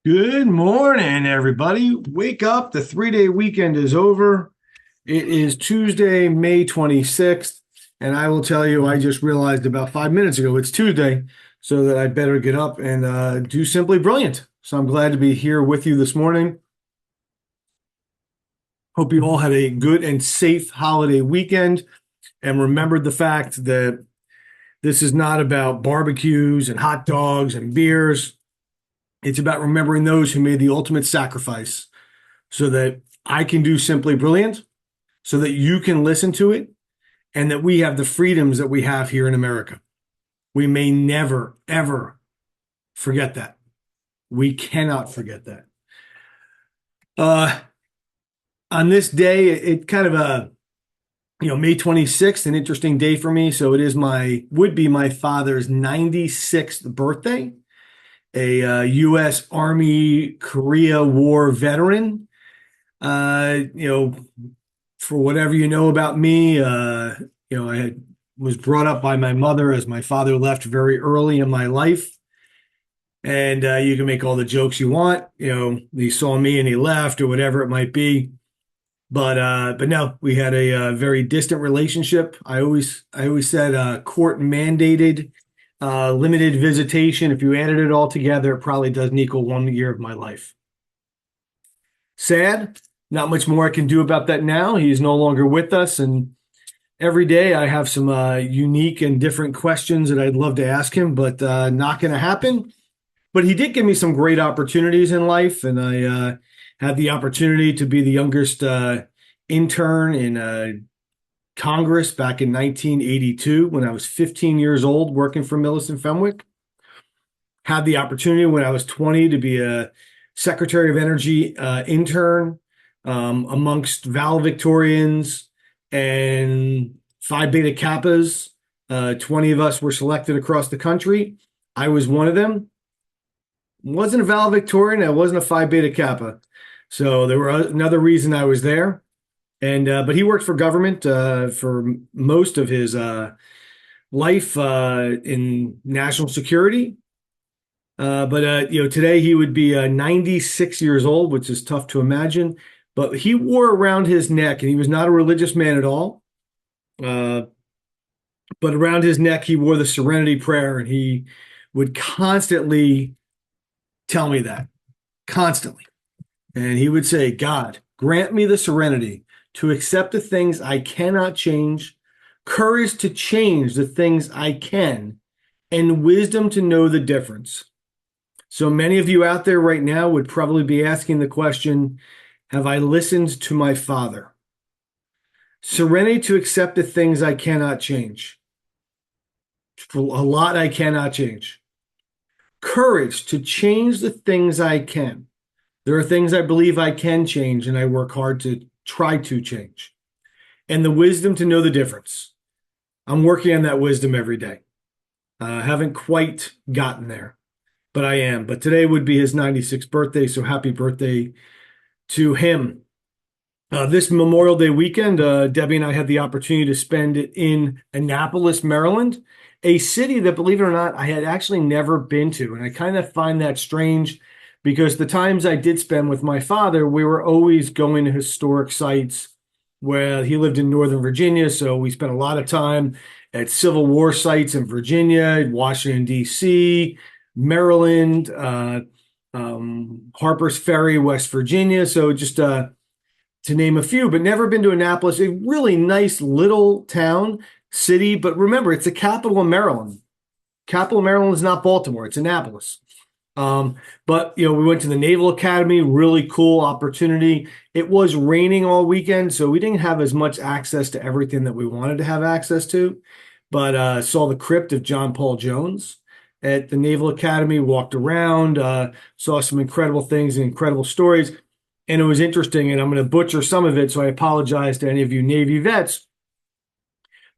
Good morning, everybody. Wake up. The 3-day weekend is over. It is Tuesday, May 26th. And I will tell you, I just realized about 5 minutes ago it's Tuesday, so that I better get up and do Simply Brilliant. So I'm glad to be here with you this morning. Hope you all had a good and safe holiday weekend and remembered the fact that this is not about barbecues and hot dogs and beers. It's about remembering those who made the ultimate sacrifice so that I can do Simply Brilliant, so that you can listen to it, and that we have the freedoms that we have here in America. We may never, ever forget that. We cannot forget that. Uh, on this day, it kind of May 26th, an interesting day for me. So it is would be my father's 96th birthday, a U.S. Army Korea War veteran. Uh, you know, for whatever you know about me, was brought up by my mother as my father left very early in my life. And you can make all the jokes you want. He saw me and he left or whatever it might be. But no, we had a very distant relationship. I always said court mandated, limited visitation. If you added it all together, it probably doesn't equal 1 year of my life. Sad. Not much more I can do about that now. He's no longer with us, and every day I have some unique and different questions that I'd love to ask him, but not going to happen. But he did give me some great opportunities in life, and I had the opportunity to be the youngest intern in Congress back in 1982 when I was 15 years old working for Millicent Fenwick. Had the opportunity when I was 20 to be a Secretary of Energy intern amongst valedictorians and Phi Beta Kappas. 20 of us were selected across the country. I was one of them. Wasn't a valedictorian. I wasn't a Phi Beta Kappa. So there were another reason I was there. And but he worked for government for most of his life in national security. But today he would be 96 years old, which is tough to imagine. But he wore around his neck, and he was not a religious man at all. Uh, but around his neck, he wore the Serenity Prayer, and he would constantly tell me that, constantly. And he would say, God, grant me the serenity to accept the things I cannot change, courage to change the things I can, and wisdom to know the difference. So many of you out there right now would probably be asking the question, have I listened to my father? Serenity to accept the things I cannot change. A lot I cannot change. Courage to change the things I can. There are things I believe I can change, and I work hard to try to change. And the wisdom to know the difference. I'm working on that wisdom every day. Haven't quite gotten there, but I am. But today would be his 96th birthday, so happy birthday to him. This Memorial Day weekend, Debbie and I had the opportunity to spend it in Annapolis, Maryland, a city that, believe it or not, I had actually never been to. And I kind of find that strange because the times I did spend with my father, we were always going to historic sites where he lived in Northern Virginia. So we spent a lot of time at Civil War sites in Virginia, Washington, D.C., Maryland, Harper's Ferry, West Virginia. So just to name a few, but never been to Annapolis, a really nice little town, city. But remember, it's the capital of Maryland. Capital of Maryland is not Baltimore, it's Annapolis. But we went to the Naval Academy, really cool opportunity. It was raining all weekend, so we didn't have as much access to everything that we wanted to have access to. But saw the crypt of John Paul Jones at the Naval Academy, walked around, saw some incredible things and incredible stories. And it was interesting, and I'm going to butcher some of it, so I apologize to any of you Navy vets.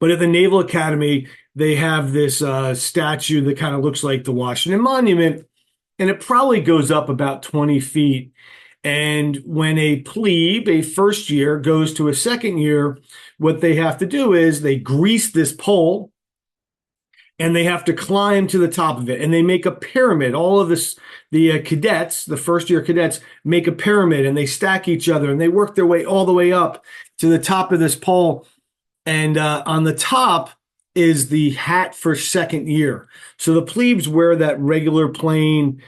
But at the Naval Academy, they have this statue that kind of looks like the Washington Monument, and it probably goes up about 20 feet. And when a plebe, a first year, goes to a second year, what they have to do is they grease this pole, and they have to climb to the top of it, and they make a pyramid. All of this, the cadets, the first year cadets, make a pyramid, and they stack each other, and they work their way all the way up to the top of this pole. And on the top is the hat for second year. So the plebes wear that regular plain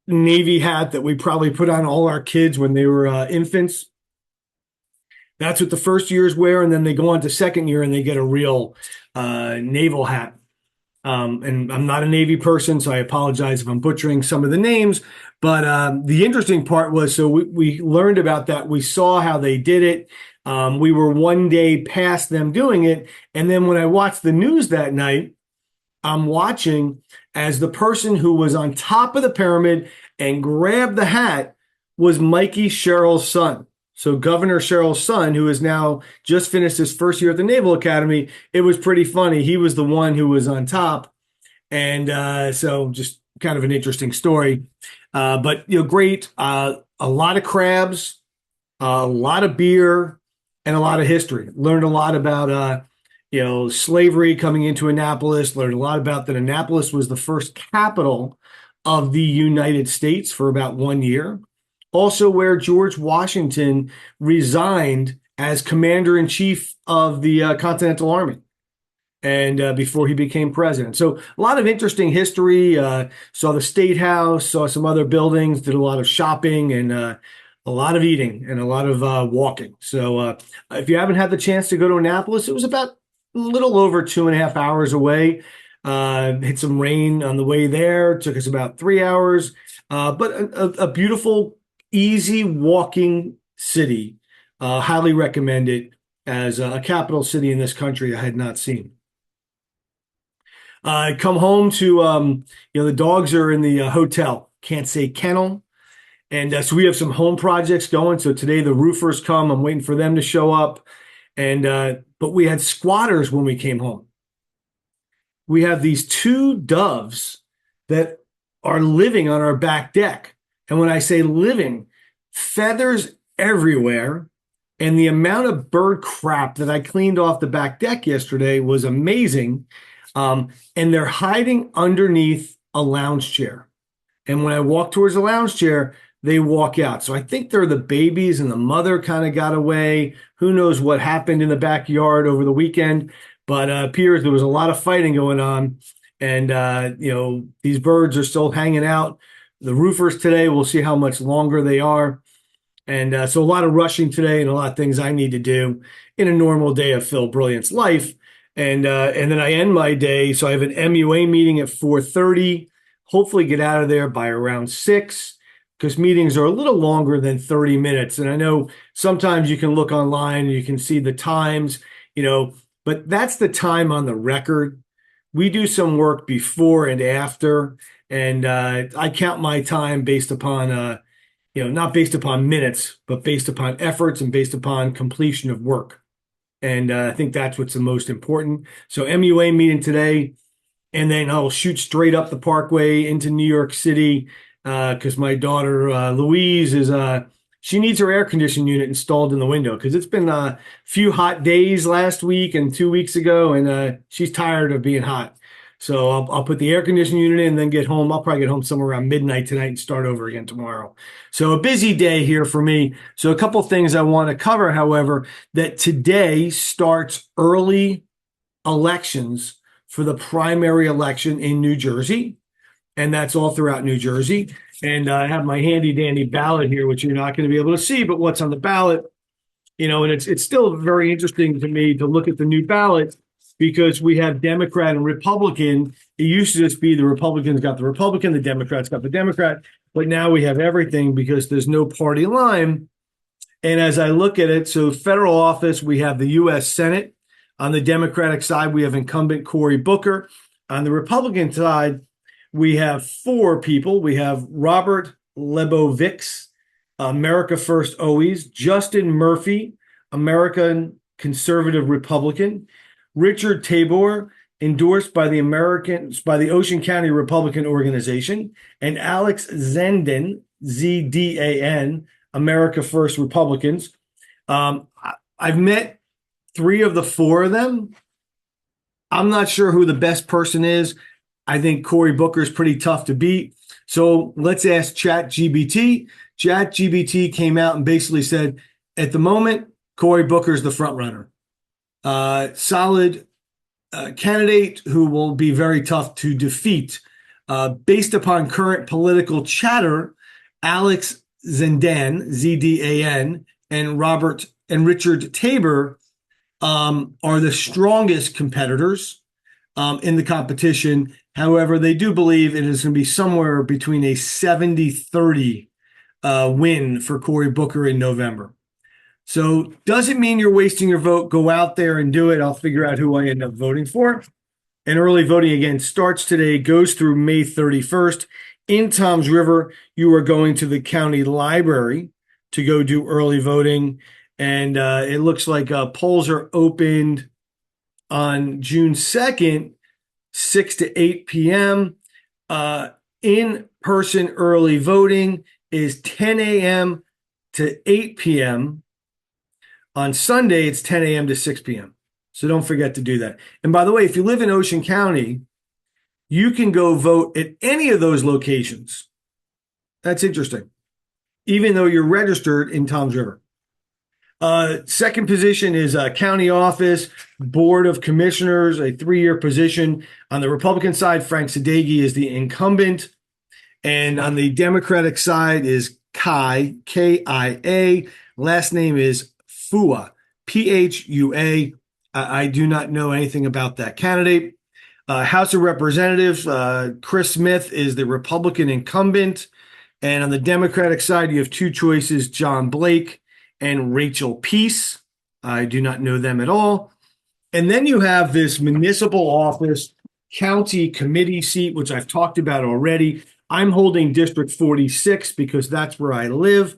Navy hat that we probably put on all our kids when they were infants. That's what the first years wear, and then they go on to second year and they get a real naval hat. And I'm not a Navy person, so I apologize if I'm butchering some of the names. But the interesting part was, so we learned about that. We saw how they did it. We were one day past them doing it. And then when I watched the news that night, I'm watching as the person who was on top of the pyramid and grabbed the hat was Mikey Sherrill's son. So Governor Sherrill's son, who has now just finished his first year at the Naval Academy, it was pretty funny. He was the one who was on top. And so just kind of an interesting story. But, great. A lot of crabs, a lot of beer, and a lot of history. Learned a lot about, slavery coming into Annapolis. Learned a lot about that Annapolis was the first capital of the United States for about 1 year. Also, where George Washington resigned as commander-in-chief of the Continental Army, and before he became president. So a lot of interesting history. Saw the State House, saw some other buildings, did a lot of shopping, and a lot of eating and a lot of walking. So if you haven't had the chance to go to Annapolis, it was about a little over 2.5 hours away. Hit some rain on the way there. Took us about 3 hours. But a beautiful, easy walking city. Highly recommend it as a capital city in this country I had not seen. I come home to, the dogs are in the hotel. Can't say kennel. And so we have some home projects going. So today the roofers come. I'm waiting for them to show up. But we had squatters when we came home. We have these 2 doves that are living on our back deck. And when I say living, feathers everywhere. And the amount of bird crap that I cleaned off the back deck yesterday was amazing. And they're hiding underneath a lounge chair. And when I walk towards the lounge chair, they walk out. So I think they're the babies, and the mother kind of got away. Who knows what happened in the backyard over the weekend, but appears there was a lot of fighting going on. And, these birds are still hanging out. The roofers today, we'll see how much longer they are. And so a lot of rushing today and a lot of things I need to do in a normal day of Phil Brilliant's life. And then I end my day. So I have an MUA meeting at 4:30. Hopefully get out of there by around 6, because meetings are a little longer than 30 minutes. And I know sometimes you can look online and you can see the times, but that's the time on the record. We do some work before and after, and I count my time based upon, not based upon minutes, but based upon efforts and based upon completion of work. And I think that's what's the most important. So MUA meeting today, and then I'll shoot straight up the Parkway into New York City because my daughter, Louise, she needs her air conditioning unit installed in the window because it's been a few hot days last week and 2 weeks ago, and she's tired of being hot. So I'll put the air conditioning unit in and then get home. I'll probably get home somewhere around midnight tonight and start over again tomorrow. So a busy day here for me. So a couple things I want to cover, however, that today starts early elections for the primary election in New Jersey. And that's all throughout New Jersey. And I have my handy dandy ballot here, which you're not going to be able to see, but what's on the ballot, and it's still very interesting to me to look at the new ballot, because we have Democrat and Republican. It used to just be the Republicans got the Republican, the Democrats got the Democrat, but now we have everything because there's no party line. And as I look at it, so federal office, we have the U.S. Senate. On the Democratic side, we have incumbent Cory Booker. On the Republican side, we have 4 people. We have Robert Lebovitz, America First always, Justin Murphy, American Conservative Republican, Richard Tabor, endorsed by the Ocean County Republican Organization, and Alex Zenden, ZDAN, America First Republicans. I've met 3 of the 4 of them. I'm not sure who the best person is. I think Cory Booker is pretty tough to beat. So let's ask ChatGPT. ChatGPT came out and basically said, at the moment, Cory Booker is the front runner. Solid candidate who will be very tough to defeat. Based upon current political chatter, Alex Zendan, ZDAN, and Richard Tabor are the strongest competitors in the competition. However, they do believe it is going to be somewhere between a 70-30 win for Cory Booker in November. So doesn't mean you're wasting your vote. Go out there and do it. I'll figure out who I end up voting for. And early voting again starts today, goes through May 31st. In Toms River, you are going to the county library to go do early voting. And it looks like polls are opened on June 2nd, 6 to 8 p.m. In-person early voting is 10 a.m. to 8 p.m. On Sunday, it's 10 a.m. to 6 p.m. So don't forget to do that. And by the way, if you live in Ocean County, you can go vote at any of those locations. That's interesting, even though you're registered in Toms River. Second position is county office, board of commissioners, a 3-year position. On the Republican side, Frank Sadeghi is the incumbent. And on the Democratic side is Kai, K-I-A. Last name is Phua, Phua. I do not know anything about that candidate. House of Representatives, Chris Smith is the Republican incumbent. And on the Democratic side, you have two choices, John Blake and Rachel Peace. I do not know them at all. And then you have this municipal office, county committee seat, which I've talked about already. I'm holding District 46 because that's where I live.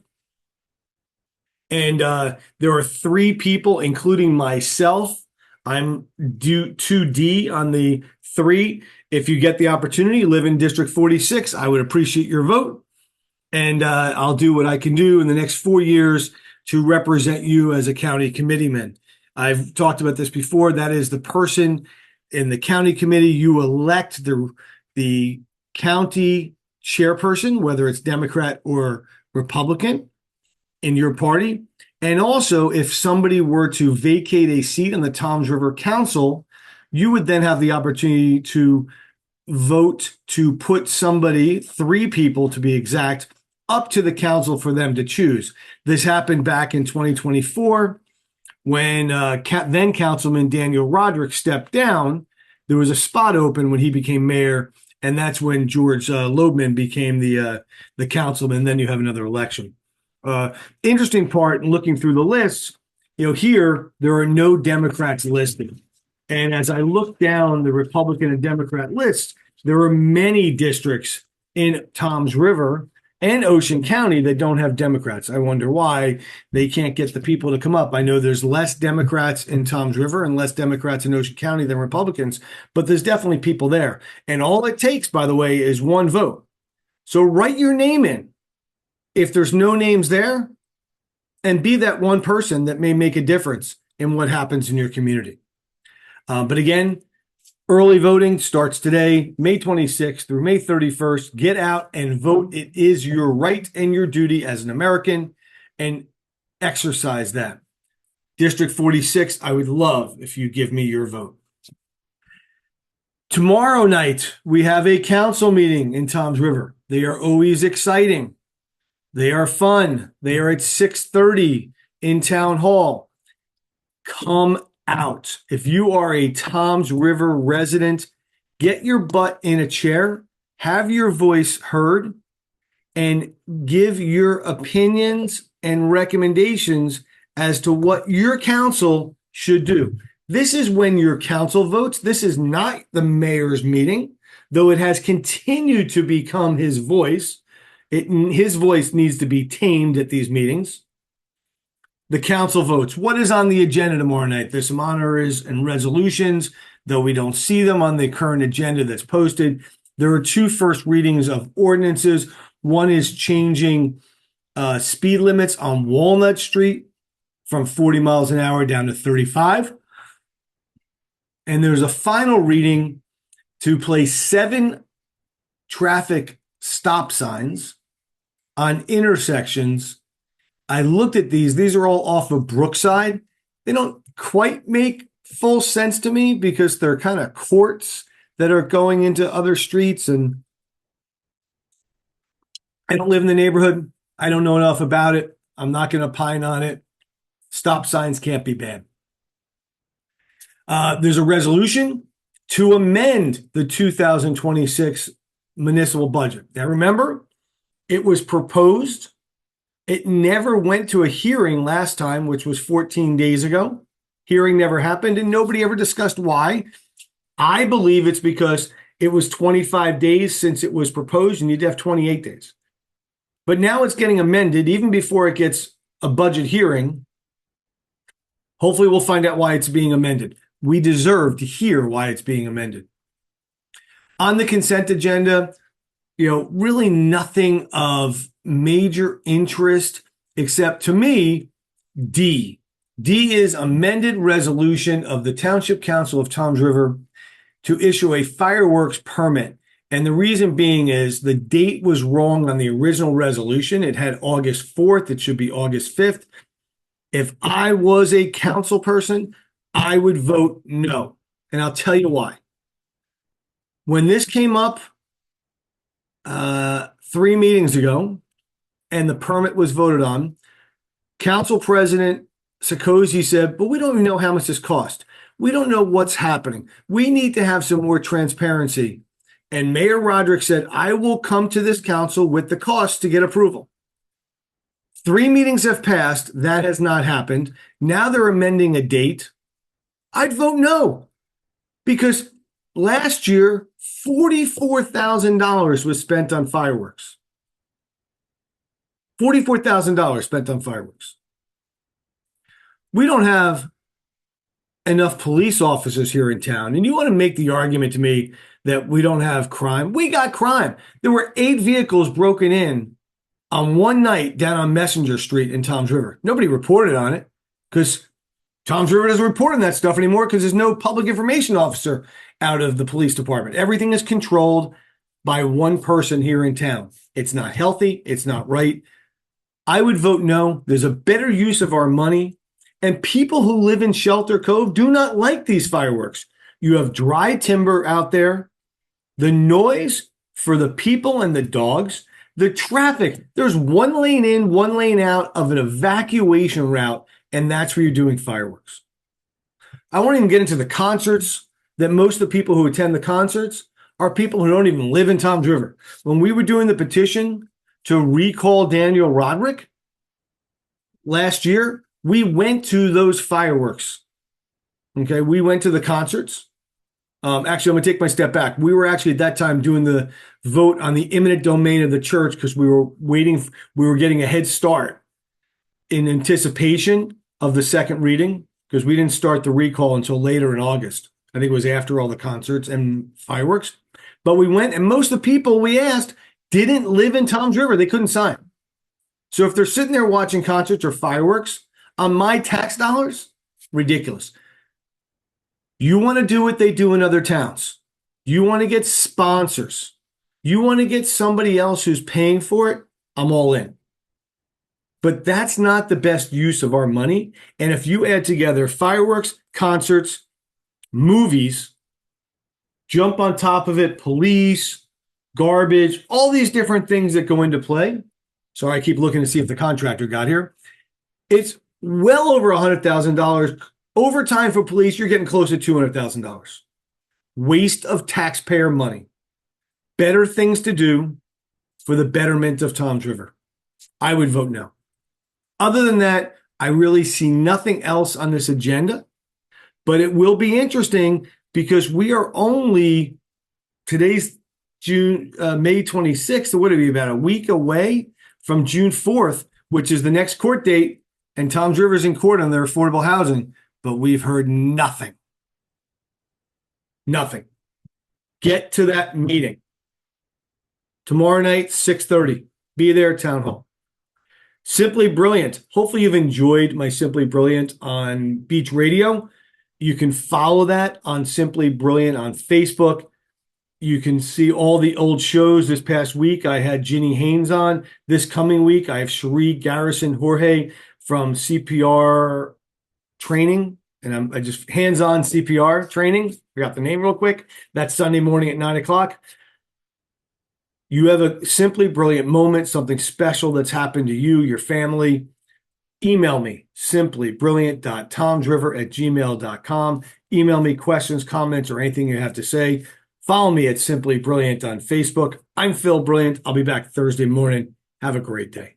And there are 3 people, including myself. I'm due 2D on the 3. If you get the opportunity, live in District 46, I would appreciate your vote. And I'll do what I can do in the next 4 years to represent you as a county committeeman. I've talked about this before. That is the person in the county committee. You elect the county chairperson, whether it's Democrat or Republican in your party. And also, if somebody were to vacate a seat on the Toms River Council, you would then have the opportunity to vote to put somebody, 3 people to be exact, up to the council for them to choose. This happened back in 2024 when then Councilman Daniel Roderick stepped down. There was a spot open when he became mayor, and that's when George Loebman became the councilman. Then you have another election. Interesting part in looking through the lists, here there are no Democrats listed. And as I look down the Republican and Democrat lists, there are many districts in Toms River and Ocean County that don't have Democrats. I wonder why they can't get the people to come up. I know there's less Democrats in Toms River and less Democrats in Ocean County than Republicans, but there's definitely people there. And all it takes, by the way, is 1 vote. So write your name in if there's no names there, and be that one person that may make a difference in what happens in your community. But again, early voting starts today, May 26th through May 31st. Get out and vote. It is your right and your duty as an American, and exercise that. District 46, I would love if you give me your vote. Tomorrow night, we have a council meeting in Toms River. They are always exciting. They are fun. They are at 6:30 in Town Hall. Come out. If you are a Toms River resident, get your butt in a chair, have your voice heard, and give your opinions and recommendations as to what your council should do. This is when your council votes. This is not the mayor's meeting, though it has continued to become his voice. His voice needs to be tamed at these meetings. The council votes. What is on the agenda tomorrow night? There's some honors and resolutions, though we don't see them on the current agenda that's posted. There are 2 first readings of ordinances. One is changing speed limits on Walnut Street from 40 miles an hour down to 35. and there's a final reading to place 7 traffic stop signs on intersections. I looked at these are all off of Brookside. They don't quite make full sense to me because they're kind of courts that are going into other streets, and I don't live in the neighborhood. I don't know enough about it. I'm not going to opine on it. Stop signs can't be bad. There's a resolution to amend the 2026 municipal budget. Now, remember, it was proposed. It never went to a hearing last time, which was 14 days ago. Hearing never happened, and nobody ever discussed why. I believe it's because it was 25 days since it was proposed, and you'd have 28 days. But now it's getting amended even before it gets a budget hearing. Hopefully we'll find out why it's being amended. We deserve to hear why it's being amended. On the consent agenda, really nothing of major interest except, to me, D. D is amended resolution of the Township Council of Toms River to issue a fireworks permit. And the reason being is the date was wrong on the original resolution. It had August 4th. It should be August 5th. If I was a council person, I would vote no. And I'll tell you why. When this came up 3 meetings ago and the permit was voted on, Council President Sikosi said, but we don't even know how much this cost. We don't know what's happening. We need to have some more transparency. And Mayor Roderick said, I will come to this council with the cost to get approval. 3 meetings have passed. That has not happened. Now they're amending a date. I'd vote no, because last year, $44,000 was spent on fireworks. $44,000 spent on fireworks. We don't have enough police officers here in town. And you want to make the argument to me that we don't have crime? We got crime. There were 8 vehicles broken in on one night down on Messenger Street in Toms River. Nobody reported on it because Toms River doesn't report on that stuff anymore because there's no public information officer out of the police department. Everything is controlled by one person here in town. It's not healthy. It's not right. I would vote no. There's a better use of our money. And people who live in Shelter Cove do not like these fireworks. You have dry timber out there, the noise for the people and the dogs, the traffic. There's 1 lane in, 1 lane out of an evacuation route, and that's where you're doing fireworks. I won't even get into the concerts, that most of the people who attend the concerts are people who don't even live in Toms River. When we were doing the petition to recall Daniel Roderick last year, we went to those fireworks. Okay, we went to the concerts. Actually, I'm going to take my step back. We were actually at that time doing the vote on the eminent domain of the church because we were getting a head start in anticipation of the second reading because we didn't start the recall until later in August. I think it was after all the concerts and fireworks. But we went, and most of the people we asked didn't live in Toms River. They couldn't sign. So if they're sitting there watching concerts or fireworks on my tax dollars, ridiculous. You want to do what they do in other towns. You want to get sponsors. You want to get somebody else who's paying for it. I'm all in. But that's not the best use of our money. And if you add together fireworks, concerts, movies, jump on top of it, police, garbage, all these different things that go into play. Sorry, I keep looking to see if the contractor got here. It's well over $100,000. Overtime for police, you're getting close to $200,000. Waste of taxpayer money. Better things to do for the betterment of Toms River. I would vote no. Other than that, I really see nothing else on this agenda, but it will be interesting because we are only, today's May 26th, so what are we, about a week away from June 4th, which is the next court date, and Toms River's in court on their affordable housing, but we've heard nothing. Nothing. Get to that meeting. Tomorrow night, 6:30. Be there at Town Hall. Simply Brilliant. Hopefully you've enjoyed my Simply Brilliant on Beach Radio. You can follow that on Simply Brilliant on Facebook. You can see all the old shows. This past week, I had Ginny Haynes on. This coming week, I have Cherie Garrison Jorge from CPR training. And I just hands-on CPR training. Forgot the name real quick. That's Sunday morning at 9 o'clock. You have a Simply Brilliant moment, something special that's happened to you, your family. Email me, simplybrilliant.tomdriver@gmail.com. Email me questions, comments, or anything you have to say. Follow me at Simply Brilliant on Facebook. I'm Phil Brilliant. I'll be back Thursday morning. Have a great day.